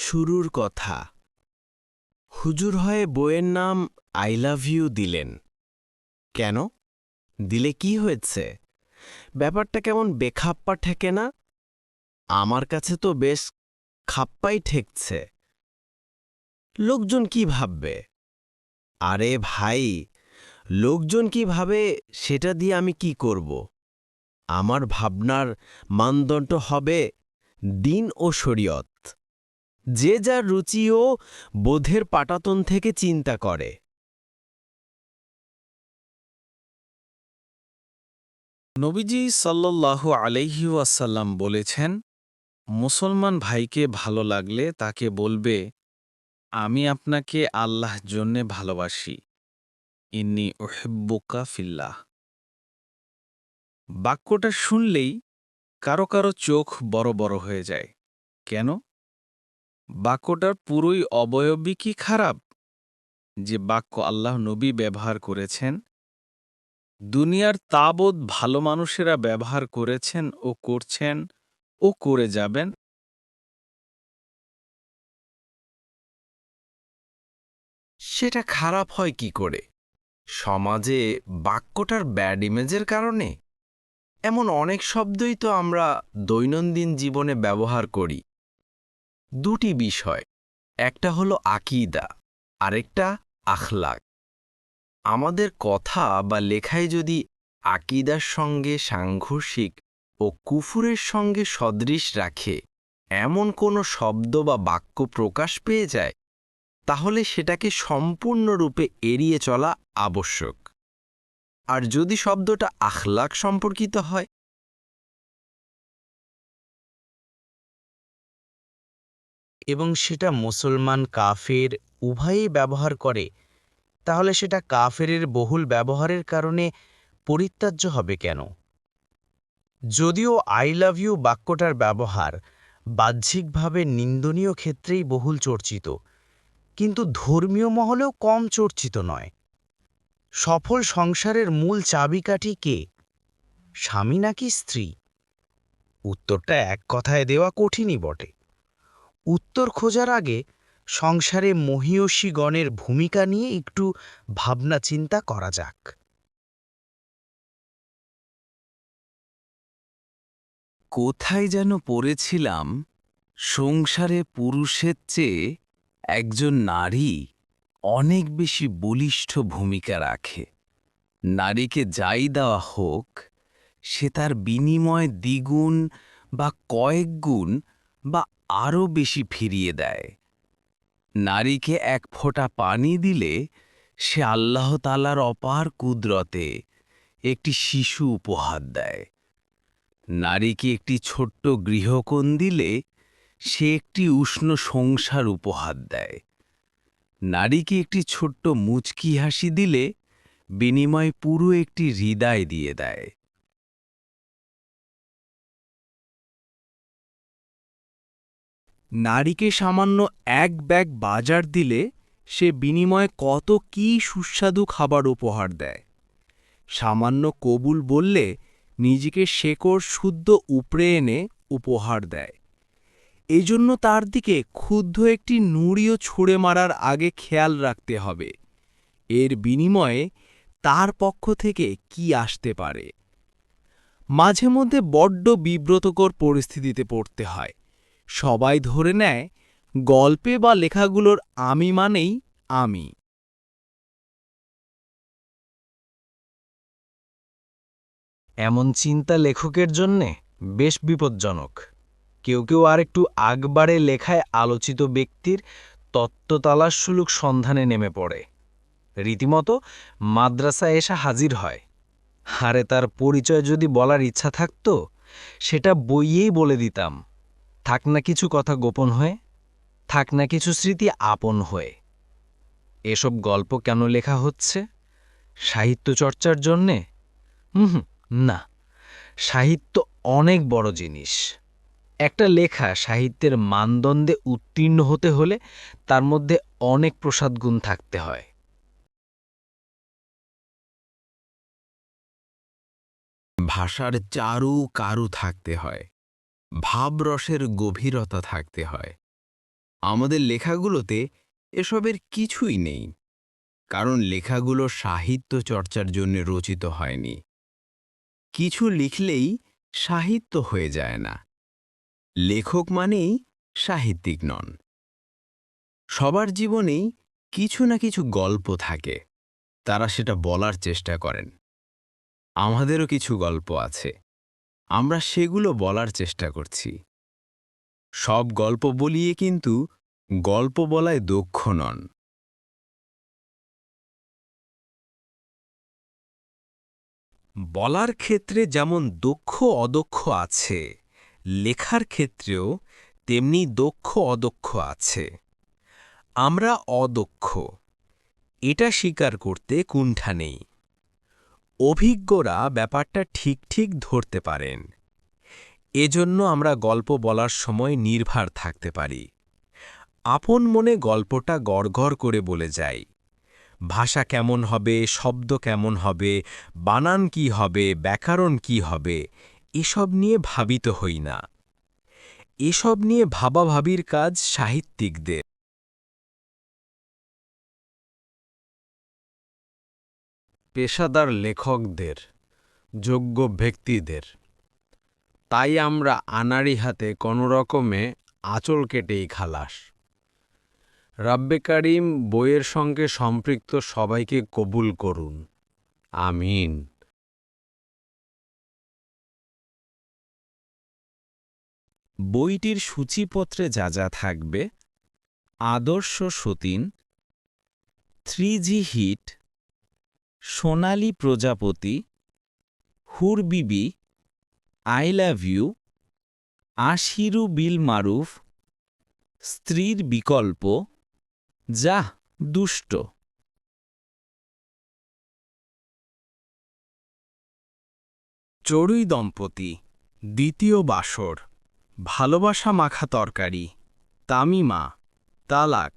শুরুর কথা। হুজুর হয়ে বইয়ের নাম আই লাভ ইউ দিলেন। কেন দিলে? কি হয়েছে? ব্যাপারটা কেমন বেখাপ্পা ঠেকে না? আমার কাছে তো বেশ খাপ্পাই ঠেকছে। লোকজন কি ভাববে? আরে ভাই, লোকজন কি ভাবে সেটা দিয়ে আমি কি করব? আমার ভাবনার মানদণ্ড হবে দিন ও শরীয়ত। যে যার রুচি ও বোধের পাটাতন থেকে চিন্তা করে। নবীজি সাল্লাল্লাহু আলাইহি ওয়াসাল্লাম বলেছেন, মুসলমান ভাইকে ভালো লাগলে তাকে বলবে, আমি আপনাকে আল্লাহ জন্যে ভালোবাসি। ইন্নী উহিব্বুকা ফিল্লাহ। বাক্যটা শুনলেই কারো কারো চোখ বড় বড় হয়ে যায়। কেন? বাক্যটার পুরোই অবয়বই কি খারাপ? যে বাক্য আল্লাহ নবী ব্যবহার করেছেন, দুনিয়ার তাবৎ ভালো মানুষেরা ব্যবহার করেছেন ও করছেন ও করে যাবেন, সেটা খারাপ হয় কি করে? সমাজে বাক্যটার ব্যাড ইমেজের কারণে? এমন অনেক শব্দই তো আমরা দৈনন্দিন জীবনে ব্যবহার করি। দুটি বিষয়, একটা হলো আকীদা, আরেকটা আখলাক। আমাদের কথা বা লেখায় যদি আকীদার সঙ্গে সাংঘর্ষিক ও কুফুরের সঙ্গে সদৃশ রাখে এমন কোনো শব্দ বা বাক্য প্রকাশ পেয়ে যায়, তাহলে সেটাকে সম্পূর্ণরূপে এড়িয়ে চলা আবশ্যক। আর যদি শব্দটা আখলাক সম্পর্কিত হয়, এবং সেটা মুসলমান কাফের উভয়েই ব্যবহার করে, তাহলে সেটা কাফেরের বহুল ব্যবহারের কারণে পরিত্যাজ্য হবে কেন? যদিও আই লাভ ইউ বাক্যটার ব্যবহার বাহ্যিকভাবে নিন্দনীয় ক্ষেত্রেই বহুল চর্চিত, কিন্তু ধর্মীয় মহলেও কম চর্চিত নয়। সফল সংসারের মূল চাবিকাঠি কে? স্বামী নাকি স্ত্রী? উত্তরটা এক কথায় দেওয়া কঠিনই বটে। উত্তর খোঁজার আগে সংসারে মহীয়সীগণের ভূমিকা নিয়ে একটু ভাবনা চিন্তা করা যাক। কোথায় যেন পড়েছিলাম, সংসারে পুরুষের চেয়ে একজন নারী অনেক বেশি বলিষ্ঠ ভূমিকা রাখে। নারীকে যাই দেওয়া হোক, সে তার বিনিময়ে দ্বিগুণ বা কয়েক গুণ বা আরও বেশি ফিরিয়ে দেয়। নারীকে এক ফোঁটা পানি দিলে সে আল্লাহ তাআলার অপার কুদরতে একটি শিশু উপহার দেয়। নারীকে একটি ছোট্ট গৃহকোণ দিলে সে একটি উষ্ণ সংসার উপহার দেয়। নারীকে একটি ছোট্ট মুচকি হাসি দিলে বিনিময় পুরো একটি হৃদয় দিয়ে দেয়। নারীকে সামান্য এক ব্যাগ বাজার দিলে সে বিনিময়ে কত কী সুস্বাদু খাবার উপহার দেয়। সামান্য কবুল বললে নিজেকে শেকড় শুদ্ধ উপড়ে এনে উপহার দেয়। এজন্য তার দিকে ক্ষুব্ধ একটি নুড়িও ছুঁড়ে মারার আগে খেয়াল রাখতে হবে, এর বিনিময়ে তার পক্ষ থেকে কি আসতে পারে। মাঝে মধ্যে বড্ড বিব্রতকর পরিস্থিতিতে পড়তে হয়। সবাই ধরে নেয় গল্পে বা লেখাগুলোর আমি মানেই আমি। এমন চিন্তা লেখকের জন্যে বেশ বিপজ্জনক। কেউ কেউ আর একটু আগবাড়ে লেখায় আলোচিত ব্যক্তির তত্ত্বতালাশমূলক সন্ধানে নেমে পড়ে, রীতিমতো মাদ্রাসায় এসে হাজির হয়। আরে তার পরিচয় যদি বলার ইচ্ছা থাকত, সেটা বইয়েই বলে দিতাম। থাক না কিছু কথা গোপন হয়ে, থাক না কিছু স্মৃতি আপন হয়ে। এসব গল্প কেন লেখা হচ্ছে? সাহিত্য চর্চার জন্যে? না, সাহিত্য অনেক বড় জিনিস। একটা লেখা সাহিত্যের মানদণ্ডে উত্তীর্ণ হতে হলে তার মধ্যে অনেক প্রসাদগুণ থাকতে হয়। ভাষার চারু কারু থাকতে হয়, ভাবরসের গভীরতা থাকতে হয়। আমাদের লেখাগুলোতে এসবের কিছুই নেই, কারণ লেখাগুলো সাহিত্য চর্চার জন্য রচিত হয়নি। কিছু লিখলেই সাহিত্য হয়ে যায় না। লেখক মানেই সাহিত্যিক নন। সবার জীবনেই কিছু না কিছু গল্প থাকে, তারা সেটা বলার চেষ্টা করেন। আমাদেরও কিছু গল্প আছে, আমরা সেগুলো বলার চেষ্টা করছি। সব গল্প বলিয়ে কিন্তু গল্প বলায় দক্ষ নন। বলার ক্ষেত্রে যেমন দক্ষ অদক্ষ আছে, লেখার ক্ষেত্রেও তেমনি দক্ষ অদক্ষ আছে। আমরা অদক্ষ, এটা স্বীকার করতে কুণ্ঠা নেই। অভিজ্ঞরা ব্যাপারটা ঠিক ঠিক ধরতে পারেন। এজন্য আমরা গল্প বলার সময় নির্ভর থাকতে পারি। আপন মনে গল্পটা গড়গড় করে বলে যাই। ভাষা কেমন হবে, শব্দ কেমন হবে, বানান কি হবে, ব্যাকরণ কি হবে, এসব নিয়ে ভাবিত হই না। এসব নিয়ে ভাবাভাবির কাজ সাহিত্যিকদের। পেশাদার লেখকদের, যোগ্য ব্যক্তিদের। তাই আমরা আনাড়ি হাতে কোনোরকমে আঁচল কেটেই খালাস। রাব্বে কারিম বইয়ের সঙ্গে সম্পৃক্ত সবাইকে কবুল করুন, আমিন। বইটির সূচিপত্রে যা যা থাকবে: আদর্শ সতীন, 3G হিট, সোনালী প্রজাপতি, হুর বিবি, আই লাভ ইউ, আশিরু বিল মারুফ, স্ত্রীর বিকল্প, যাহ দুষ্ট। চড়ুই দম্পতি, দ্বিতীয় বাসর, ভালোবাসা মাখা তরকারি, তামিমা, তালাক,